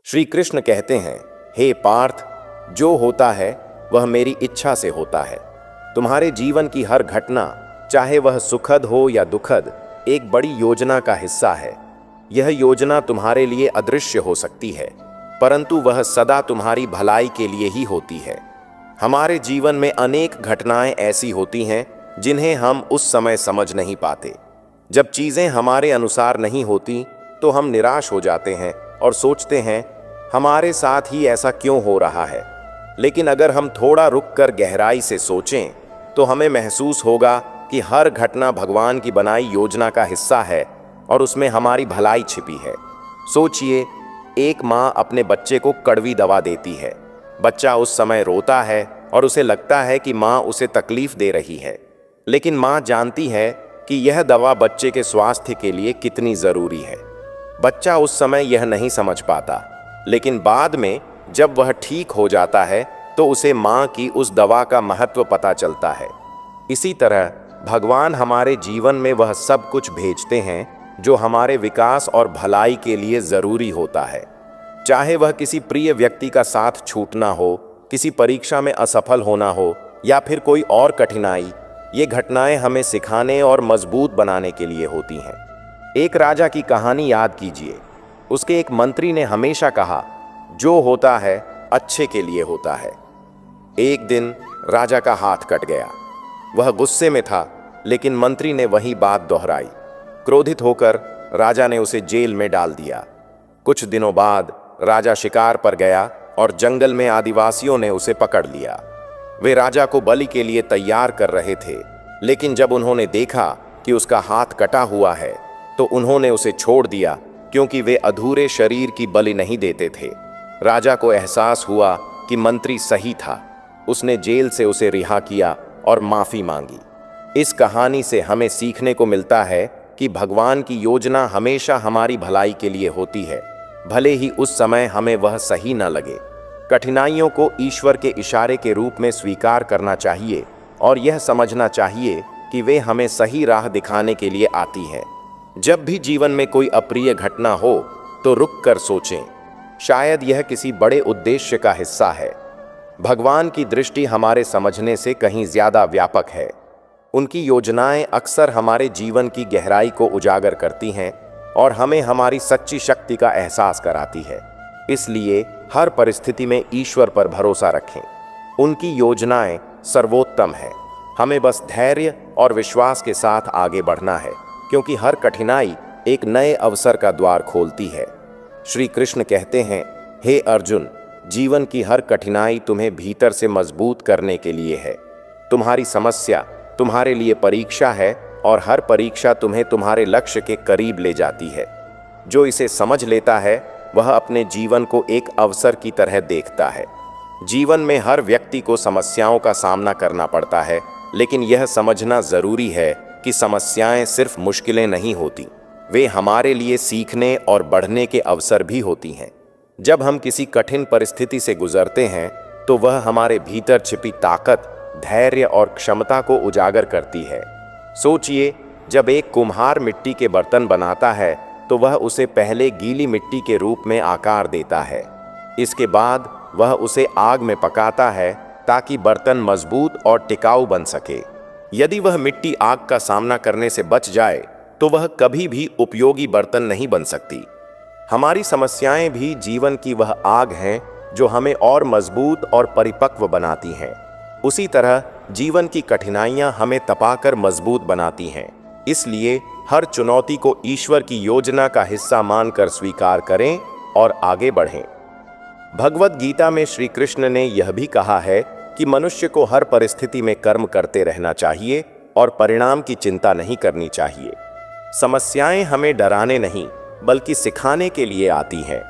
श्री कृष्ण कहते हैं, हे पार्थ, जो होता है वह मेरी इच्छा से होता है। तुम्हारे जीवन की हर घटना, चाहे वह सुखद हो या दुखद, एक बड़ी योजना का हिस्सा है। यह योजना तुम्हारे लिए अदृश्य हो सकती है, परंतु वह सदा तुम्हारी भलाई के लिए ही होती है। हमारे जीवन में अनेक घटनाएं ऐसी होती हैं जिन्हें हम उस समय समझ नहीं पाते। जब चीज़ें हमारे अनुसार नहीं होती तो हम निराश हो जाते हैं और सोचते हैं हमारे साथ ही ऐसा क्यों हो रहा है। लेकिन अगर हम थोड़ा रुककर गहराई से सोचें तो हमें महसूस होगा कि हर घटना भगवान की बनाई योजना का हिस्सा है और उसमें हमारी भलाई छिपी है। सोचिए, एक माँ अपने बच्चे को कड़वी दवा देती है। बच्चा उस समय रोता है और उसे लगता है कि माँ उसे तकलीफ दे रही है, लेकिन माँ जानती है कि यह दवा बच्चे के स्वास्थ्य के लिए कितनी ज़रूरी है। बच्चा उस समय यह नहीं समझ पाता, लेकिन बाद में जब वह ठीक हो जाता है तो उसे माँ की उस दवा का महत्व पता चलता है। इसी तरह भगवान हमारे जीवन में वह सब कुछ भेजते हैं जो हमारे विकास और भलाई के लिए ज़रूरी होता है। चाहे वह किसी प्रिय व्यक्ति का साथ छूटना हो, किसी परीक्षा में असफल होना हो या फिर कोई और कठिनाई, ये घटनाएं हमें सिखाने और मजबूत बनाने के लिए होती हैं। एक राजा की कहानी याद कीजिए। उसके एक मंत्री ने हमेशा कहा, जो होता है अच्छे के लिए होता है। एक दिन राजा का हाथ कट गया। वह गुस्से में था, लेकिन मंत्री ने वही बात दोहराई। क्रोधित होकर राजा ने उसे जेल में डाल दिया। कुछ दिनों बाद राजा शिकार पर गया और जंगल में आदिवासियों ने उसे पकड़ लिया। वे राजा को बलि के लिए तैयार कर रहे थे, लेकिन जब उन्होंने देखा कि उसका हाथ कटा हुआ है तो उन्होंने उसे छोड़ दिया, क्योंकि वे अधूरे शरीर की बलि नहीं देते थे। राजा को एहसास हुआ कि मंत्री सही था। उसने जेल से उसे रिहा किया और माफ़ी मांगी। इस कहानी से हमें सीखने को मिलता है कि भगवान की योजना हमेशा हमारी भलाई के लिए होती है, भले ही उस समय हमें वह सही न लगे। कठिनाइयों को ईश्वर के इशारे के रूप में स्वीकार करना चाहिए और यह समझना चाहिए कि वे हमें सही राह दिखाने के लिए आती हैं। जब भी जीवन में कोई अप्रिय घटना हो तो रुक कर सोचें, शायद यह किसी बड़े उद्देश्य का हिस्सा है। भगवान की दृष्टि हमारे समझने से कहीं ज़्यादा व्यापक है। उनकी योजनाएं अक्सर हमारे जीवन की गहराई को उजागर करती हैं और हमें हमारी सच्ची शक्ति का एहसास कराती है। इसलिए हर परिस्थिति में ईश्वर पर भरोसा रखें। उनकी योजनाएं सर्वोत्तम है। हमें बस धैर्य और विश्वास के साथ आगे बढ़ना है, क्योंकि हर कठिनाई एक नए अवसर का द्वार खोलती है। श्री कृष्ण कहते हैं, हे अर्जुन, जीवन की हर कठिनाई तुम्हें भीतर से मजबूत करने के लिए है। तुम्हारी समस्या तुम्हारे लिए परीक्षा है और हर परीक्षा तुम्हें तुम्हारे लक्ष्य के करीब ले जाती है। जो इसे समझ लेता है वह अपने जीवन को एक अवसर की तरह देखता है। जीवन में हर व्यक्ति को समस्याओं का सामना करना पड़ता है, लेकिन यह समझना ज़रूरी है कि समस्याएं सिर्फ मुश्किलें नहीं होती, वे हमारे लिए सीखने और बढ़ने के अवसर भी होती हैं। जब हम किसी कठिन परिस्थिति से गुजरते हैं तो वह हमारे भीतर छिपी ताकत, धैर्य और क्षमता को उजागर करती है। सोचिए, जब एक कुम्हार मिट्टी के बर्तन बनाता है तो वह उसे पहले गीली मिट्टी के रूप में आकार देता है। इसके बाद वह उसे आग में पकाता है ताकि बर्तन मजबूत और टिकाऊ बन सके। यदि वह मिट्टी आग का सामना करने से बच जाए तो वह कभी भी उपयोगी बर्तन नहीं बन सकती। हमारी समस्याएं भी जीवन की वह आग हैं जो हमें और मजबूत और परिपक्व बनाती हैं। उसी तरह जीवन की कठिनाइयां हमें तपाकर मजबूत बनाती हैं। इसलिए हर चुनौती को ईश्वर की योजना का हिस्सा मानकर स्वीकार करें और आगे बढ़ें। भगवद गीता में श्री कृष्ण ने यह भी कहा है कि मनुष्य को हर परिस्थिति में कर्म करते रहना चाहिए और परिणाम की चिंता नहीं करनी चाहिए। समस्याएं हमें डराने नहीं बल्कि सिखाने के लिए आती हैं।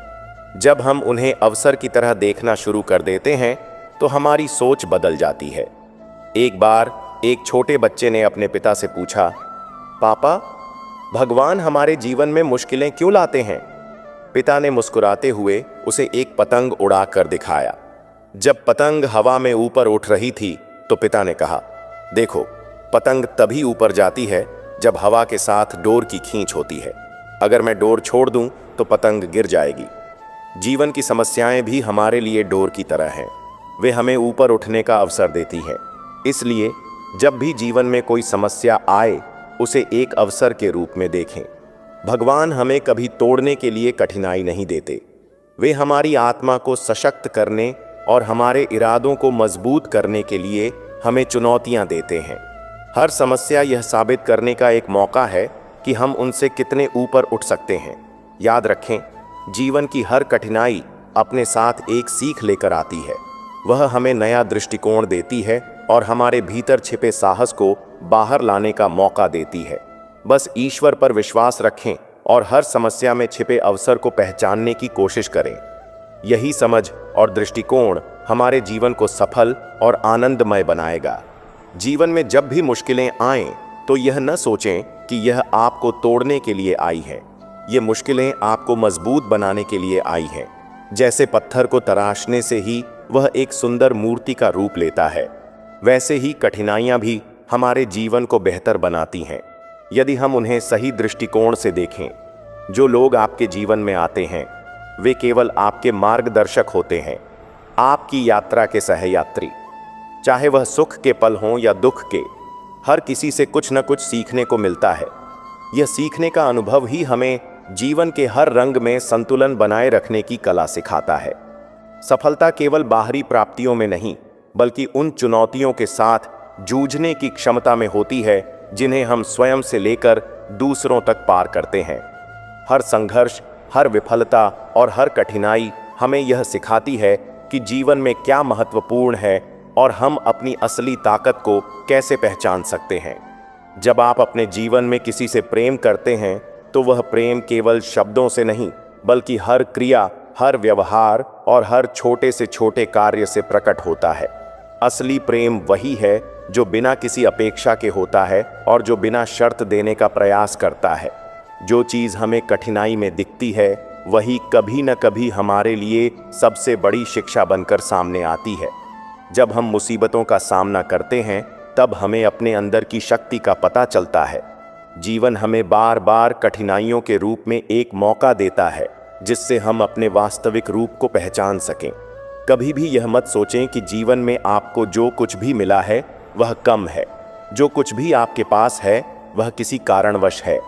जब हम उन्हें अवसर की तरह देखना शुरू कर देते हैं तो हमारी सोच बदल जाती है। एक बार एक छोटे बच्चे ने अपने पिता से पूछा, पापा, भगवान हमारे जीवन में मुश्किलें क्यों लाते हैं? पिता ने मुस्कुराते हुए उसे एक पतंग उड़ा कर दिखाया। जब पतंग हवा में ऊपर उठ रही थी तो पिता ने कहा, देखो, पतंग तभी ऊपर जाती है जब हवा के साथ डोर की खींच होती है। अगर मैं डोर छोड़ दूं तो पतंग गिर जाएगी। जीवन की समस्याएं भी हमारे लिए डोर की तरह हैं। वे हमें ऊपर उठने का अवसर देती हैं। इसलिए जब भी जीवन में कोई समस्या आए, उसे एक अवसर के रूप में देखें। भगवान हमें कभी तोड़ने के लिए कठिनाई नहीं देते। वे हमारी आत्मा को सशक्त करने और हमारे इरादों को मजबूत करने के लिए हमें चुनौतियां देते हैं। हर समस्या यह साबित करने का एक मौका है कि हम उनसे कितने ऊपर उठ सकते हैं। याद रखें, जीवन की हर कठिनाई अपने साथ एक सीख लेकर आती है। वह हमें नया दृष्टिकोण देती है और हमारे भीतर छिपे साहस को बाहर लाने का मौका देती है। बस ईश्वर पर विश्वास रखें और हर समस्या में छिपे अवसर को पहचानने की कोशिश करें। यही समझ और दृष्टिकोण हमारे जीवन को सफल और आनंदमय बनाएगा। जीवन में जब भी मुश्किलें आएं, तो यह न सोचें कि यह आपको तोड़ने के लिए आई है। ये मुश्किलें आपको मजबूत बनाने के लिए आई हैं। जैसे पत्थर को तराशने से ही वह एक सुंदर मूर्ति का रूप लेता है, वैसे ही कठिनाइयां भी हमारे जीवन को बेहतर बनाती हैं, यदि हम उन्हें सही दृष्टिकोण से देखें। जो लोग आपके जीवन में आते हैं, वे केवल आपके मार्गदर्शक होते हैं, आपकी यात्रा के सहयात्री। चाहे वह सुख के पल हों या दुख के, हर किसी से कुछ न कुछ सीखने को मिलता है। यह सीखने का अनुभव ही हमें जीवन के हर रंग में संतुलन बनाए रखने की कला सिखाता है। सफलता केवल बाहरी प्राप्तियों में नहीं, बल्कि उन चुनौतियों के साथ जूझने की क्षमता में होती है जिन्हें हम स्वयं से लेकर दूसरों तक पार करते हैं। हर संघर्ष, हर विफलता और हर कठिनाई हमें यह सिखाती है कि जीवन में क्या महत्वपूर्ण है और हम अपनी असली ताकत को कैसे पहचान सकते हैं। जब आप अपने जीवन में किसी से प्रेम करते हैं, तो वह प्रेम केवल शब्दों से नहीं, बल्कि हर क्रिया, हर व्यवहार और हर छोटे से छोटे कार्य से प्रकट होता है। असली प्रेम वही है जो बिना किसी अपेक्षा के होता है और जो बिना शर्त देने का प्रयास करता है। जो चीज़ हमें कठिनाई में दिखती है, वही कभी न कभी हमारे लिए सबसे बड़ी शिक्षा बनकर सामने आती है। जब हम मुसीबतों का सामना करते हैं, तब हमें अपने अंदर की शक्ति का पता चलता है। जीवन हमें बार बार कठिनाइयों के रूप में एक मौका देता है, जिससे हम अपने वास्तविक रूप को पहचान सकें। कभी भी यह मत सोचें कि जीवन में आपको जो कुछ भी मिला है वह कम है। जो कुछ भी आपके पास है वह किसी कारणवश है।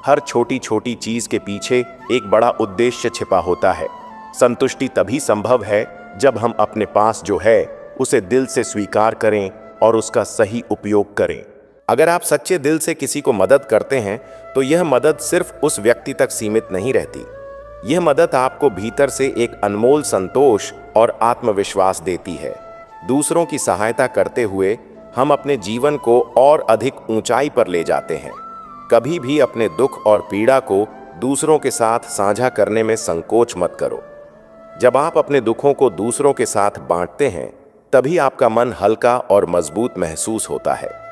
हर छोटी छोटी चीज के पीछे एक बड़ा उद्देश्य छिपा होता है। संतुष्टि तभी संभव है जब हम अपने पास जो है उसे दिल से स्वीकार करें और उसका सही उपयोग करें। अगर आप सच्चे दिल से किसी को मदद करते हैं, तो यह मदद सिर्फ उस व्यक्ति तक सीमित नहीं रहती। यह मदद आपको भीतर से एक अनमोल संतोष और आत्मविश्वास देती है। दूसरों की सहायता करते हुए हम अपने जीवन को और अधिक ऊंचाई पर ले जाते हैं। कभी भी अपने दुख और पीड़ा को दूसरों के साथ साझा करने में संकोच मत करो। जब आप अपने दुखों को दूसरों के साथ बांटते हैं, तभी आपका मन हल्का और मजबूत महसूस होता है।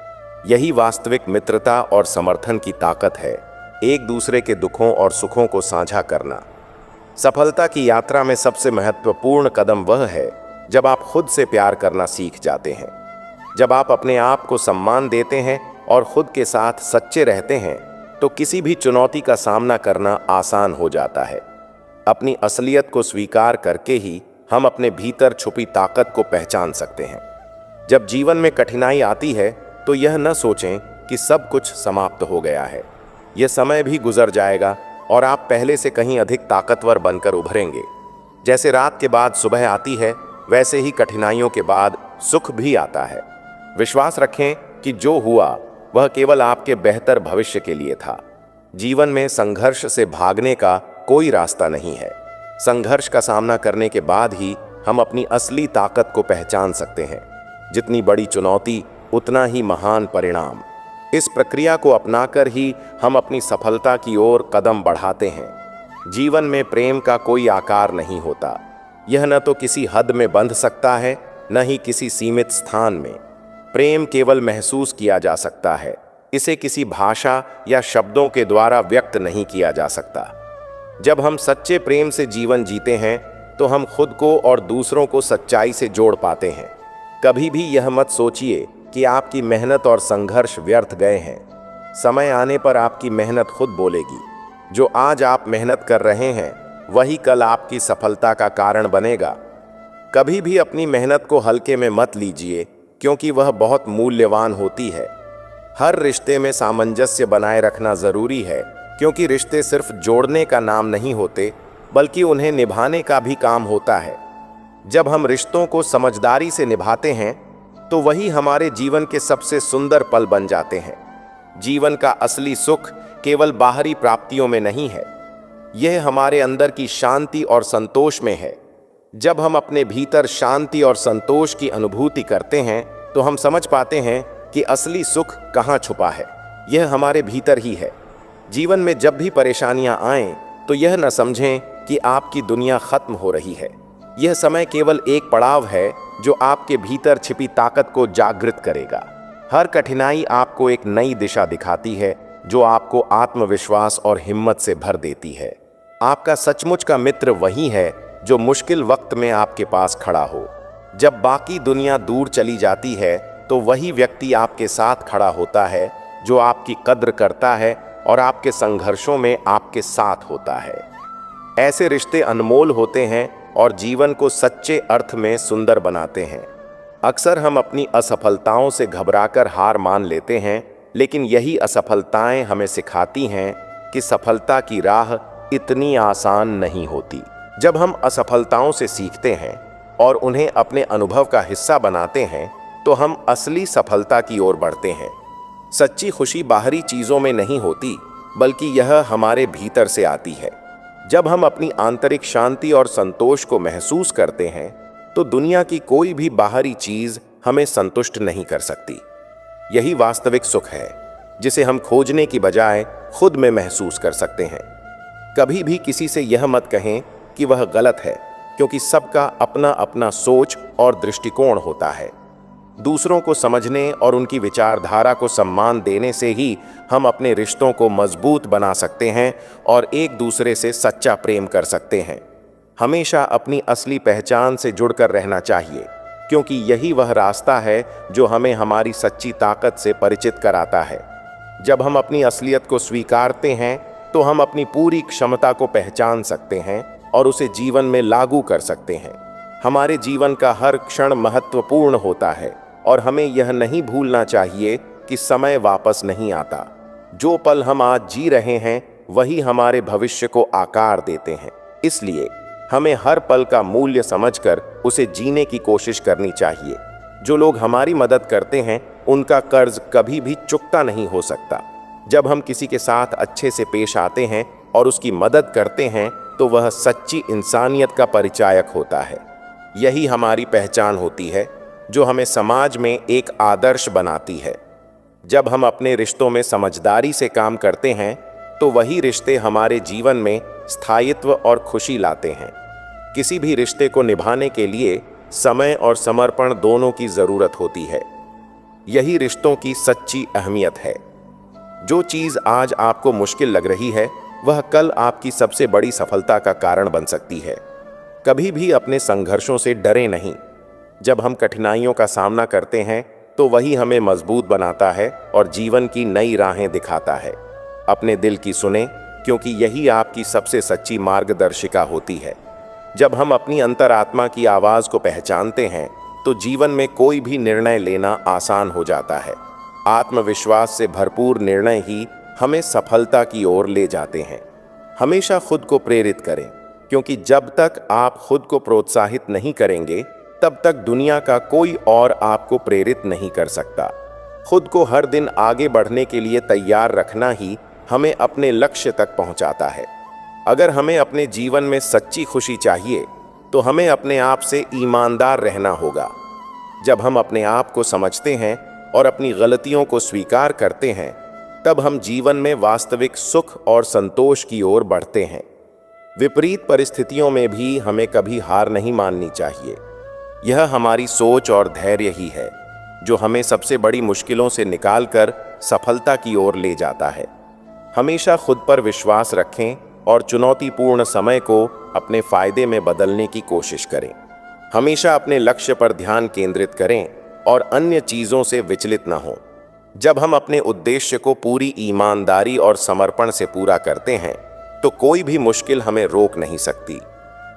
यही वास्तविक मित्रता और समर्थन की ताकत है, एक दूसरे के दुखों और सुखों को साझा करना। सफलता की यात्रा में सबसे महत्वपूर्ण कदम वह है जब आप खुद से प्यार करना सीख जाते हैं। जब आप अपने आप को सम्मान देते हैं और खुद के साथ सच्चे रहते हैं, तो किसी भी चुनौती का सामना करना आसान हो जाता है। अपनी असलियत को स्वीकार करके ही हम अपने भीतर छुपी ताकत को पहचान सकते हैं। जब जीवन में कठिनाई आती है, तो यह न सोचें कि सब कुछ समाप्त हो गया है। यह समय भी गुजर जाएगा और आप पहले से कहीं अधिक ताकतवर बनकर उभरेंगे। जैसे रात के बाद सुबह आती है, वैसे ही कठिनाइयों के बाद सुख भी आता है। विश्वास रखें कि जो हुआ वह केवल आपके बेहतर भविष्य के लिए था। जीवन में संघर्ष से भागने का कोई रास्ता नहीं है। संघर्ष का सामना करने के बाद ही हम अपनी असली ताकत को पहचान सकते हैं। जितनी बड़ी चुनौती, उतना ही महान परिणाम। इस प्रक्रिया को अपनाकर ही हम अपनी सफलता की ओर कदम बढ़ाते हैं। जीवन में प्रेम का कोई आकार नहीं होता। यह न तो किसी हद में बंध सकता है, न ही किसी सीमित स्थान में। प्रेम केवल महसूस किया जा सकता है। इसे किसी भाषा या शब्दों के द्वारा व्यक्त नहीं किया जा सकता। जब हम सच्चे प्रेम से जीवन जीते हैं, तो हम खुद को और दूसरों को सच्चाई से जोड़ पाते हैं। कभी भी यह मत सोचिए कि आपकी मेहनत और संघर्ष व्यर्थ गए हैं। समय आने पर आपकी मेहनत खुद बोलेगी। जो आज आप मेहनत कर रहे हैं, वही कल आपकी सफलता का कारण बनेगा। कभी भी अपनी मेहनत को हल्के में मत लीजिए, क्योंकि वह बहुत मूल्यवान होती है। हर रिश्ते में सामंजस्य बनाए रखना जरूरी है, क्योंकि रिश्ते सिर्फ जोड़ने का नाम नहीं होते, बल्कि उन्हें निभाने का भी काम होता है। जब हम रिश्तों को समझदारी से निभाते हैं, तो वही हमारे जीवन के सबसे सुंदर पल बन जाते हैं। जीवन का असली सुख केवल बाहरी प्राप्तियों में नहीं है, यह हमारे अंदर की शांति और संतोष में है। जब हम अपने भीतर शांति और संतोष की अनुभूति करते हैं, तो हम समझ पाते हैं कि असली सुख कहाँ छुपा है। यह हमारे भीतर ही है। जीवन में जब भी परेशानियां आएं, तो यह न समझें कि आपकी दुनिया खत्म हो रही है। यह समय केवल एक पड़ाव है जो आपके भीतर छिपी ताकत को जागृत करेगा। हर कठिनाई आपको एक नई दिशा दिखाती है, जो आपको आत्मविश्वास और हिम्मत से भर देती है। आपका सचमुच का मित्र वही है जो मुश्किल वक्त में आपके पास खड़ा हो। जब बाकी दुनिया दूर चली जाती है, तो वही व्यक्ति आपके साथ खड़ा होता है जो आपकी कद्र करता है और आपके संघर्षों में आपके साथ होता है। ऐसे रिश्ते अनमोल होते हैं और जीवन को सच्चे अर्थ में सुंदर बनाते हैं। अक्सर हम अपनी असफलताओं से घबराकर हार मान लेते हैं, लेकिन यही असफलताएं हमें सिखाती हैं कि सफलता की राह इतनी आसान नहीं होती। जब हम असफलताओं से सीखते हैं और उन्हें अपने अनुभव का हिस्सा बनाते हैं, तो हम असली सफलता की ओर बढ़ते हैं। सच्ची खुशी बाहरी चीजों में नहीं होती, बल्कि यह हमारे भीतर से आती है। जब हम अपनी आंतरिक शांति और संतोष को महसूस करते हैं, तो दुनिया की कोई भी बाहरी चीज हमें संतुष्ट नहीं कर सकती। यही वास्तविक सुख है, जिसे हम खोजने की बजाय खुद में महसूस कर सकते हैं। कभी भी किसी से यह मत कहें कि वह गलत है, क्योंकि सबका अपना अपना सोच और दृष्टिकोण होता है। दूसरों को समझने और उनकी विचारधारा को सम्मान देने से ही हम अपने रिश्तों को मजबूत बना सकते हैं और एक दूसरे से सच्चा प्रेम कर सकते हैं। हमेशा अपनी असली पहचान से जुड़कर रहना चाहिए, क्योंकि यही वह रास्ता है जो हमें हमारी सच्ची ताकत से परिचित कराता है। जब हम अपनी असलियत को स्वीकारते हैं, तो हम अपनी पूरी क्षमता को पहचान सकते हैं और उसे जीवन में लागू कर सकते हैं। हमारे जीवन का हर क्षण महत्वपूर्ण होता है और हमें यह नहीं भूलना चाहिए कि समय वापस नहीं आता। जो पल हम आज जी रहे हैं, वही हमारे भविष्य को आकार देते हैं। इसलिए हमें हर पल का मूल्य समझकर उसे जीने की कोशिश करनी चाहिए। जो लोग हमारी मदद करते हैं, उनका कर्ज कभी भी चुकता नहीं हो सकता। जब हम किसी के साथ अच्छे से पेश आते हैं और उसकी मदद करते हैं, तो वह सच्ची इंसानियत का परिचायक होता है। यही हमारी पहचान होती है, जो हमें समाज में एक आदर्श बनाती है। जब हम अपने रिश्तों में समझदारी से काम करते हैं, तो वही रिश्ते हमारे जीवन में स्थायित्व और खुशी लाते हैं। किसी भी रिश्ते को निभाने के लिए समय और समर्पण दोनों की जरूरत होती है। यही रिश्तों की सच्ची अहमियत है। जो चीज आज आपको मुश्किल लग रही है, वह कल आपकी सबसे बड़ी सफलता का कारण बन सकती है। कभी भी अपने संघर्षों से डरे नहीं। जब हम कठिनाइयों का सामना करते हैं, तो वही हमें मजबूत बनाता है और जीवन की नई राहें दिखाता है। अपने दिल की सुने, क्योंकि यही आपकी सबसे सच्ची मार्गदर्शिका होती है। जब हम अपनी अंतरात्मा की आवाज को पहचानते हैं, तो जीवन में कोई भी निर्णय लेना आसान हो जाता है। आत्मविश्वास से भरपूर निर्णय ही हमें सफलता की ओर ले जाते हैं। हमेशा खुद को प्रेरित करें, क्योंकि जब तक आप खुद को प्रोत्साहित नहीं करेंगे, तब तक दुनिया का कोई और आपको प्रेरित नहीं कर सकता। खुद को हर दिन आगे बढ़ने के लिए तैयार रखना ही हमें अपने लक्ष्य तक पहुंचाता है। अगर हमें अपने जीवन में सच्ची खुशी चाहिए, तो हमें अपने आप से ईमानदार रहना होगा। जब हम अपने आप को समझते हैं और अपनी गलतियों को स्वीकार करते हैं, तब हम जीवन में वास्तविक सुख और संतोष की ओर बढ़ते हैं। विपरीत परिस्थितियों में भी हमें कभी हार नहीं माननी चाहिए। यह हमारी सोच और धैर्य ही है जो हमें सबसे बड़ी मुश्किलों से निकालकर सफलता की ओर ले जाता है। हमेशा खुद पर विश्वास रखें और चुनौतीपूर्ण समय को अपने फायदे में बदलने की कोशिश करें। हमेशा अपने लक्ष्य पर ध्यान केंद्रित करें और अन्य चीज़ों से विचलित न हों। जब हम अपने उद्देश्य को पूरी ईमानदारी और समर्पण से पूरा करते हैं, तो कोई भी मुश्किल हमें रोक नहीं सकती।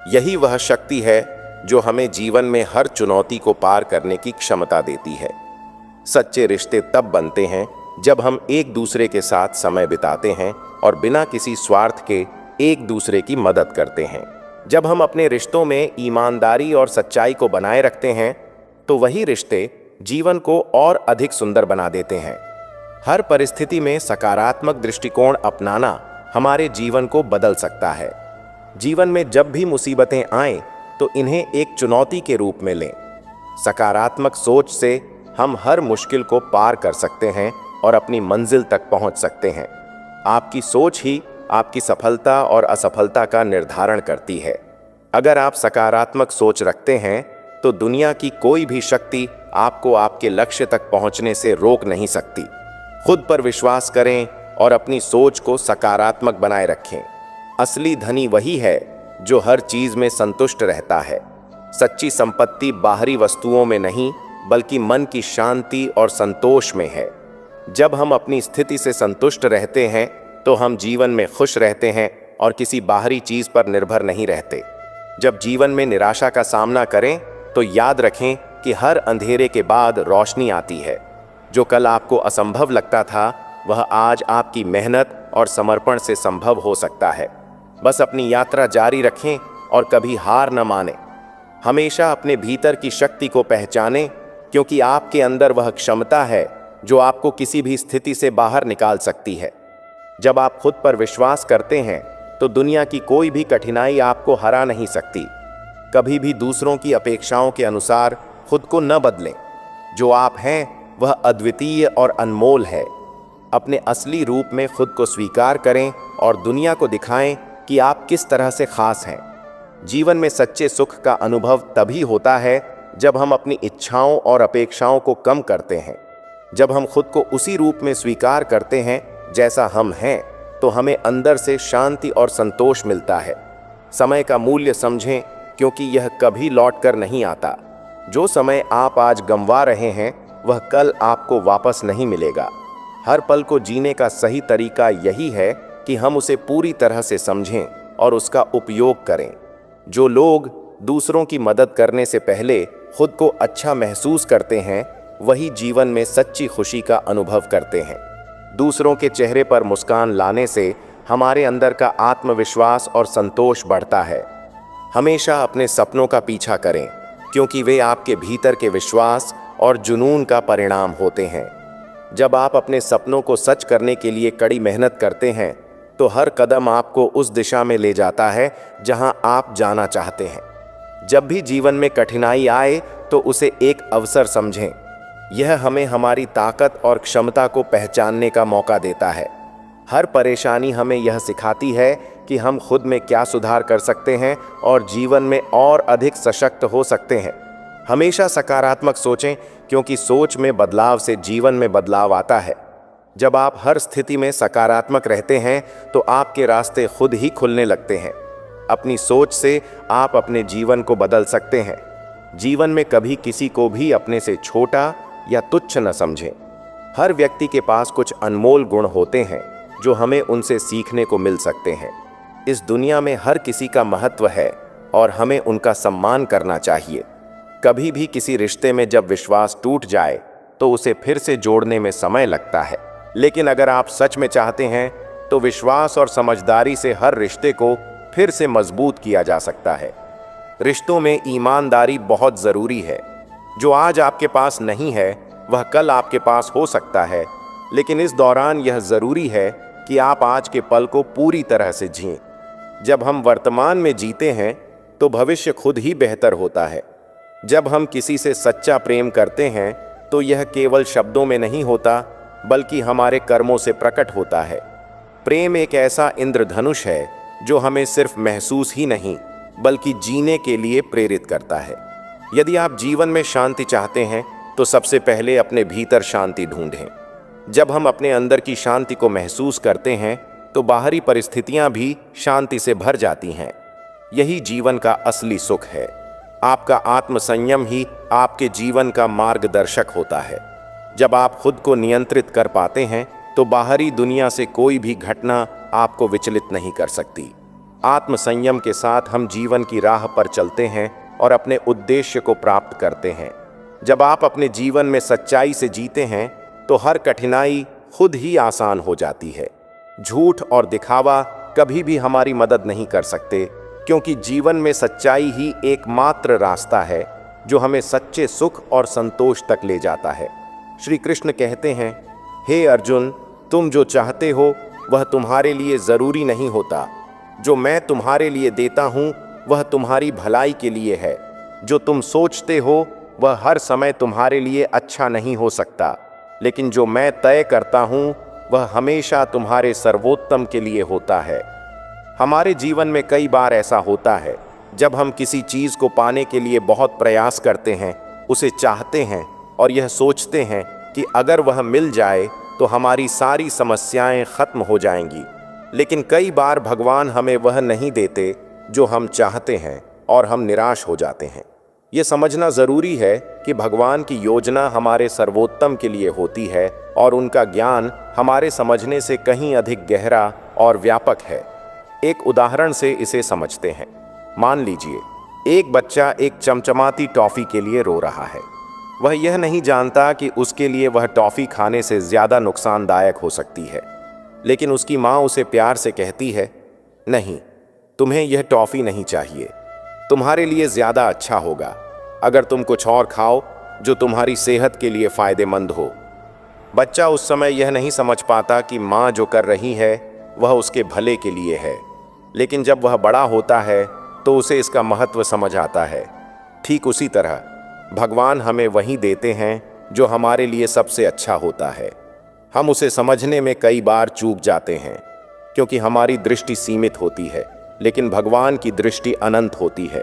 यही वह शक्ति है जो हमें जीवन में हर चुनौती को पार करने की क्षमता देती है। सच्चे रिश्ते तब बनते हैं जब हम एक दूसरे के साथ समय बिताते हैं और बिना किसी स्वार्थ के एक दूसरे की मदद करते हैं। जब हम अपने रिश्तों में ईमानदारी और सच्चाई को बनाए रखते हैं तो वही रिश्ते जीवन को और अधिक सुंदर बना देते हैं। हर परिस्थिति में सकारात्मक दृष्टिकोण अपनाना हमारे जीवन को बदल सकता है। जीवन में जब भी मुसीबतें आएं तो इन्हें एक चुनौती के रूप में लें। सकारात्मक सोच से हम हर मुश्किल को पार कर सकते हैं और अपनी मंजिल तक पहुंच सकते हैं। आपकी सोच ही आपकी सफलता और असफलता का निर्धारण करती है। अगर आप सकारात्मक सोच रखते हैं तो दुनिया की कोई भी शक्ति आपको आपके लक्ष्य तक पहुंचने से रोक नहीं सकती। खुद पर विश्वास करें और अपनी सोच को सकारात्मक बनाए रखें। असली धनी वही है जो हर चीज में संतुष्ट रहता है। सच्ची संपत्ति बाहरी वस्तुओं में नहीं बल्कि मन की शांति और संतोष में है। जब हम अपनी स्थिति से संतुष्ट रहते हैं तो हम जीवन में खुश रहते हैं और किसी बाहरी चीज पर निर्भर नहीं रहते। जब जीवन में निराशा का सामना करें तो याद रखें कि हर अंधेरे के बाद रोशनी आती है। जो कल आपको असंभव लगता था वह आज आपकी मेहनत और समर्पण से संभव हो सकता है। बस अपनी यात्रा जारी रखें और कभी हार न मानें। हमेशा अपने भीतर की शक्ति को पहचानें क्योंकि आपके अंदर वह क्षमता है जो आपको किसी भी स्थिति से बाहर निकाल सकती है। जब आप खुद पर विश्वास करते हैं तो दुनिया की कोई भी कठिनाई आपको हरा नहीं सकती। कभी भी दूसरों की अपेक्षाओं के अनुसार खुद को न बदलें। जो आप हैं वह अद्वितीय और अनमोल है। अपने असली रूप में खुद को स्वीकार करें और दुनिया को दिखाएं कि आप किस तरह से खास हैं। जीवन में सच्चे सुख का अनुभव तभी होता है जब हम अपनी इच्छाओं और अपेक्षाओं को कम करते हैं। जब हम खुद को उसी रूप में स्वीकार करते हैं जैसा हम हैं तो हमें अंदर से शांति और संतोष मिलता है। समय का मूल्य समझें क्योंकि यह कभी लौट कर नहीं आता। जो समय आप आज गंवा रहे हैं वह कल आपको वापस नहीं मिलेगा। हर पल को जीने का सही तरीका यही है कि हम उसे पूरी तरह से समझें और उसका उपयोग करें। जो लोग दूसरों की मदद करने से पहले खुद को अच्छा महसूस करते हैं वही जीवन में सच्ची खुशी का अनुभव करते हैं। दूसरों के चेहरे पर मुस्कान लाने से हमारे अंदर का आत्मविश्वास और संतोष बढ़ता है। हमेशा अपने सपनों का पीछा करें क्योंकि वे आपके भीतर के विश्वास और जुनून का परिणाम होते हैं। जब आप अपने सपनों को सच करने के लिए कड़ी मेहनत करते हैं तो हर कदम आपको उस दिशा में ले जाता है जहां आप जाना चाहते हैं। जब भी जीवन में कठिनाई आए तो उसे एक अवसर समझें। यह हमें हमारी ताकत और क्षमता को पहचानने का मौका देता है। हर परेशानी हमें यह सिखाती है कि हम खुद में क्या सुधार कर सकते हैं और जीवन में और अधिक सशक्त हो सकते हैं। हमेशा सकारात्मक सोचें क्योंकि सोच में बदलाव से जीवन में बदलाव आता है। जब आप हर स्थिति में सकारात्मक रहते हैं तो आपके रास्ते खुद ही खुलने लगते हैं। अपनी सोच से आप अपने जीवन को बदल सकते हैं। जीवन में कभी किसी को भी अपने से छोटा या तुच्छ न समझें। हर व्यक्ति के पास कुछ अनमोल गुण होते हैं जो हमें उनसे सीखने को मिल सकते हैं। इस दुनिया में हर किसी का महत्व है और हमें उनका सम्मान करना चाहिए। कभी भी किसी रिश्ते में जब विश्वास टूट जाए तो उसे फिर से जोड़ने में समय लगता है, लेकिन अगर आप सच में चाहते हैं तो विश्वास और समझदारी से हर रिश्ते को फिर से मजबूत किया जा सकता है। रिश्तों में ईमानदारी बहुत ज़रूरी है। जो आज आपके पास नहीं है वह कल आपके पास हो सकता है, लेकिन इस दौरान यह ज़रूरी है कि आप आज के पल को पूरी तरह से जिएं। जब हम वर्तमान में जीते हैं तो भविष्य खुद ही बेहतर होता है। जब हम किसी से सच्चा प्रेम करते हैं तो यह केवल शब्दों में नहीं होता बल्कि हमारे कर्मों से प्रकट होता है। प्रेम एक ऐसा इंद्रधनुष है जो हमें सिर्फ महसूस ही नहीं बल्कि जीने के लिए प्रेरित करता है। यदि आप जीवन में शांति चाहते हैं तो सबसे पहले अपने भीतर शांति ढूंढें। जब हम अपने अंदर की शांति को महसूस करते हैं तो बाहरी परिस्थितियां भी शांति से भर जाती हैं। यही जीवन का असली सुख है। आपका आत्मसंयम ही आपके जीवन का मार्गदर्शक होता है। जब आप खुद को नियंत्रित कर पाते हैं तो बाहरी दुनिया से कोई भी घटना आपको विचलित नहीं कर सकती। आत्म संयम के साथ हम जीवन की राह पर चलते हैं और अपने उद्देश्य को प्राप्त करते हैं। जब आप अपने जीवन में सच्चाई से जीते हैं तो हर कठिनाई खुद ही आसान हो जाती है। झूठ और दिखावा कभी भी हमारी मदद नहीं कर सकते, क्योंकि जीवन में सच्चाई ही एकमात्र रास्ता है जो हमें सच्चे सुख और संतोष तक ले जाता है। श्री कृष्ण कहते हैं, हे अर्जुन, तुम जो चाहते हो वह तुम्हारे लिए जरूरी नहीं होता। जो मैं तुम्हारे लिए देता हूँ वह तुम्हारी भलाई के लिए है। जो तुम सोचते हो वह हर समय तुम्हारे लिए अच्छा नहीं हो सकता, लेकिन जो मैं तय करता हूँ वह हमेशा तुम्हारे सर्वोत्तम के लिए होता है। हमारे जीवन में कई बार ऐसा होता है जब हम किसी चीज़ को पाने के लिए बहुत प्रयास करते हैं, उसे चाहते हैं और यह सोचते हैं कि अगर वह मिल जाए तो हमारी सारी समस्याएं खत्म हो जाएंगी। लेकिन कई बार भगवान हमें वह नहीं देते जो हम चाहते हैं और हम निराश हो जाते हैं। ये समझना ज़रूरी है कि भगवान की योजना हमारे सर्वोत्तम के लिए होती है और उनका ज्ञान हमारे समझने से कहीं अधिक गहरा और व्यापक है। एक उदाहरण से इसे समझते हैं। मान लीजिए, एक बच्चा एक चमचमाती टॉफ़ी के लिए रो रहा है। वह यह नहीं जानता कि उसके लिए वह टॉफ़ी खाने से ज़्यादा नुकसानदायक हो सकती है, लेकिन उसकी माँ उसे प्यार से कहती है, नहीं, तुम्हें यह टॉफ़ी नहीं चाहिए। तुम्हारे लिए ज़्यादा अच्छा होगा अगर तुम कुछ और खाओ जो तुम्हारी सेहत के लिए फ़ायदेमंद हो। बच्चा उस समय यह नहीं समझ पाता कि माँ जो कर रही है वह उसके भले के लिए है, लेकिन जब वह बड़ा होता है तो उसे इसका महत्व समझ आता है। ठीक उसी तरह भगवान हमें वही देते हैं जो हमारे लिए सबसे अच्छा होता है। हम उसे समझने में कई बार चूक जाते हैं, क्योंकि हमारी दृष्टि सीमित होती है, लेकिन भगवान की दृष्टि अनंत होती है।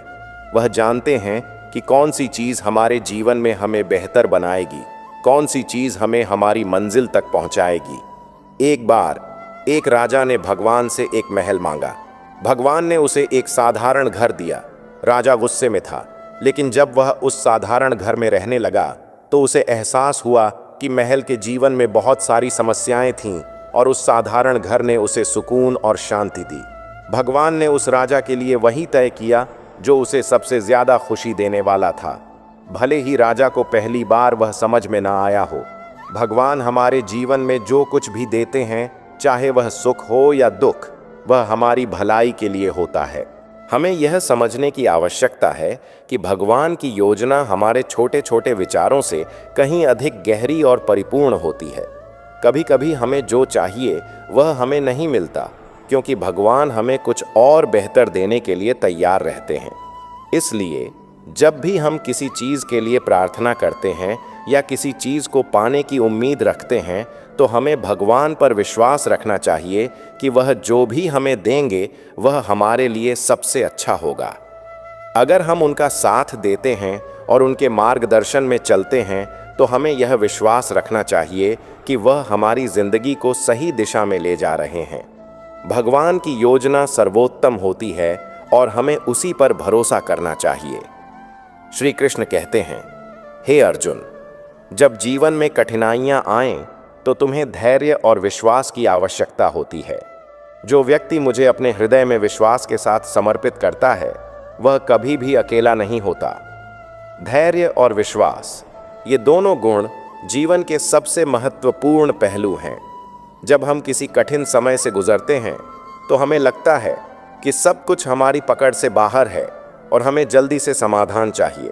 वह जानते हैं कि कौन सी चीज़ हमारे जीवन में हमें बेहतर बनाएगी, कौन सी चीज़ हमें हमारी मंजिल तक पहुंचाएगी। एक बार एक राजा ने भगवान से एक महल मांगा। भगवान ने उसे एक साधारण घर दिया। राजा गुस्से में था, लेकिन जब वह उस साधारण घर में रहने लगा तो उसे एहसास हुआ कि महल के जीवन में बहुत सारी समस्याएं थीं और उस साधारण घर ने उसे सुकून और शांति दी। भगवान ने उस राजा के लिए वही तय किया जो उसे सबसे ज़्यादा खुशी देने वाला था, भले ही राजा को पहली बार वह समझ में ना आया हो। भगवान हमारे जीवन में जो कुछ भी देते हैं, चाहे वह सुख हो या दुख, वह हमारी भलाई के लिए होता है। हमें यह समझने की आवश्यकता है कि भगवान की योजना हमारे छोटे छोटे विचारों से कहीं अधिक गहरी और परिपूर्ण होती है। कभी कभी हमें जो चाहिए वह हमें नहीं मिलता, क्योंकि भगवान हमें कुछ और बेहतर देने के लिए तैयार रहते हैं। इसलिए जब भी हम किसी चीज़ के लिए प्रार्थना करते हैं या किसी चीज़ को पाने की उम्मीद रखते हैं, तो हमें भगवान पर विश्वास रखना चाहिए कि वह जो भी हमें देंगे वह हमारे लिए सबसे अच्छा होगा। अगर हम उनका साथ देते हैं और उनके मार्गदर्शन में चलते हैं, तो हमें यह विश्वास रखना चाहिए कि वह हमारी ज़िंदगी को सही दिशा में ले जा रहे हैं। भगवान की योजना सर्वोत्तम होती है और हमें उसी पर भरोसा करना चाहिए। श्री कृष्ण कहते हैं, हे अर्जुन, जब जीवन में कठिनाइयां आएं तो तुम्हें धैर्य और विश्वास की आवश्यकता होती है। जो व्यक्ति मुझे अपने हृदय में विश्वास के साथ समर्पित करता है वह कभी भी अकेला नहीं होता। धैर्य और विश्वास, ये दोनों गुण जीवन के सबसे महत्वपूर्ण पहलू हैं। जब हम किसी कठिन समय से गुजरते हैं तो हमें लगता है कि सब कुछ हमारी पकड़ से बाहर है और हमें जल्दी से समाधान चाहिए,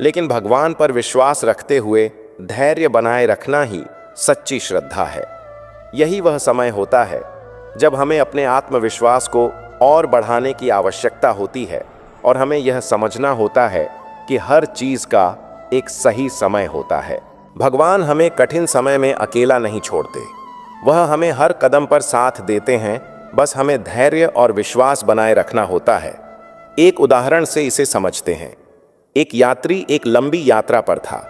लेकिन भगवान पर विश्वास रखते हुए धैर्य बनाए रखना ही सच्ची श्रद्धा है। यही वह समय होता है जब हमें अपने आत्मविश्वास को और बढ़ाने की आवश्यकता होती है और हमें यह समझना होता है कि हर चीज़ का एक सही समय होता है। भगवान हमें कठिन समय में अकेला नहीं छोड़ते, वह हमें हर कदम पर साथ देते हैं। बस हमें धैर्य और विश्वास बनाए रखना होता है। एक उदाहरण से इसे समझते हैं। एक यात्री एक लंबी यात्रा पर था।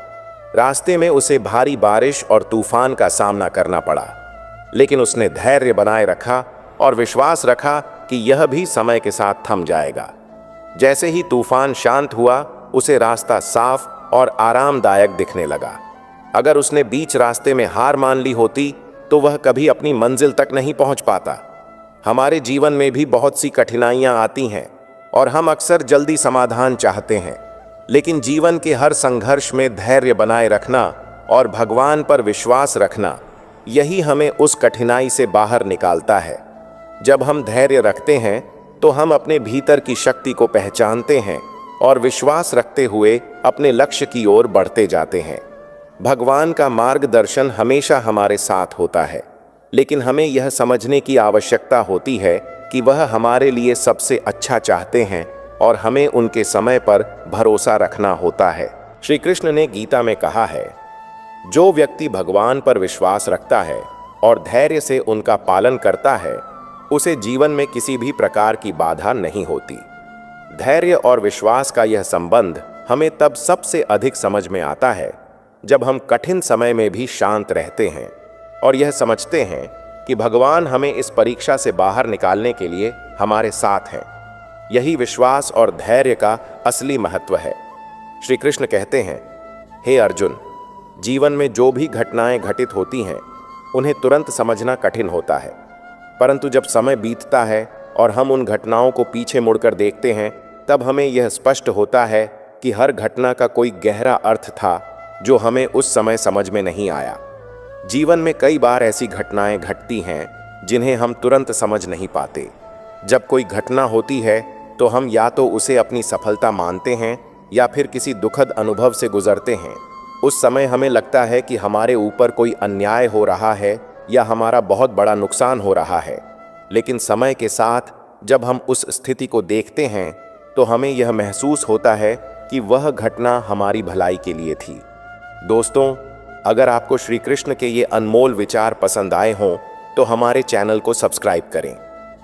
रास्ते में उसे भारी बारिश और तूफान का सामना करना पड़ा, लेकिन उसने धैर्य बनाए रखा और विश्वास रखा कि यह भी समय के साथ थम जाएगा। जैसे ही तूफान शांत हुआ, उसे रास्ता साफ और आरामदायक दिखने लगा। अगर उसने बीच रास्ते में हार मान ली होती तो वह कभी अपनी मंजिल तक नहीं पहुंच पाता। हमारे जीवन में भी बहुत सी कठिनाइयां आती हैं और हम अक्सर जल्दी समाधान चाहते हैं, लेकिन जीवन के हर संघर्ष में धैर्य बनाए रखना और भगवान पर विश्वास रखना, यही हमें उस कठिनाई से बाहर निकालता है। जब हम धैर्य रखते हैं तो हम अपने भीतर की शक्ति को पहचानते हैं और विश्वास रखते हुए अपने लक्ष्य की ओर बढ़ते जाते हैं। भगवान का मार्गदर्शन हमेशा हमारे साथ होता है, लेकिन हमें यह समझने की आवश्यकता होती है कि वह हमारे लिए सबसे अच्छा चाहते हैं और हमें उनके समय पर भरोसा रखना होता है। श्री कृष्ण ने गीता में कहा है, जो व्यक्ति भगवान पर विश्वास रखता है और धैर्य से उनका पालन करता है, उसे जीवन में किसी भी प्रकार की बाधा नहीं होती। धैर्य और विश्वास का यह संबंध हमें तब सबसे अधिक समझ में आता है जब हम कठिन समय में भी शांत रहते हैं और यह समझते हैं कि भगवान हमें इस परीक्षा से बाहर निकालने के लिए हमारे साथ हैं। यही विश्वास और धैर्य का असली महत्व है। श्री कृष्ण कहते हैं, हे अर्जुन, जीवन में जो भी घटनाएं घटित होती हैं उन्हें तुरंत समझना कठिन होता है, परंतु जब समय बीतता है और हम उन घटनाओं को पीछे मुड़कर देखते हैं, तब हमें यह स्पष्ट होता है कि हर घटना का कोई गहरा अर्थ था जो हमें उस समय समझ में नहीं आया। जीवन में कई बार ऐसी घटनाएं घटती हैं जिन्हें हम तुरंत समझ नहीं पाते। जब कोई घटना होती है तो हम या तो उसे अपनी सफलता मानते हैं या फिर किसी दुखद अनुभव से गुजरते हैं। उस समय हमें लगता है कि हमारे ऊपर कोई अन्याय हो रहा है या हमारा बहुत बड़ा नुकसान हो रहा है, लेकिन समय के साथ जब हम उस स्थिति को देखते हैं तो हमें यह महसूस होता है कि वह घटना हमारी भलाई के लिए थी। दोस्तों, अगर आपको श्री कृष्ण के ये अनमोल विचार पसंद आए हों तो हमारे चैनल को सब्सक्राइब करें,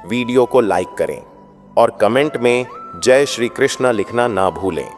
वीडियो को लाइक करें और कमेंट में जय श्री कृष्ण लिखना ना भूलें।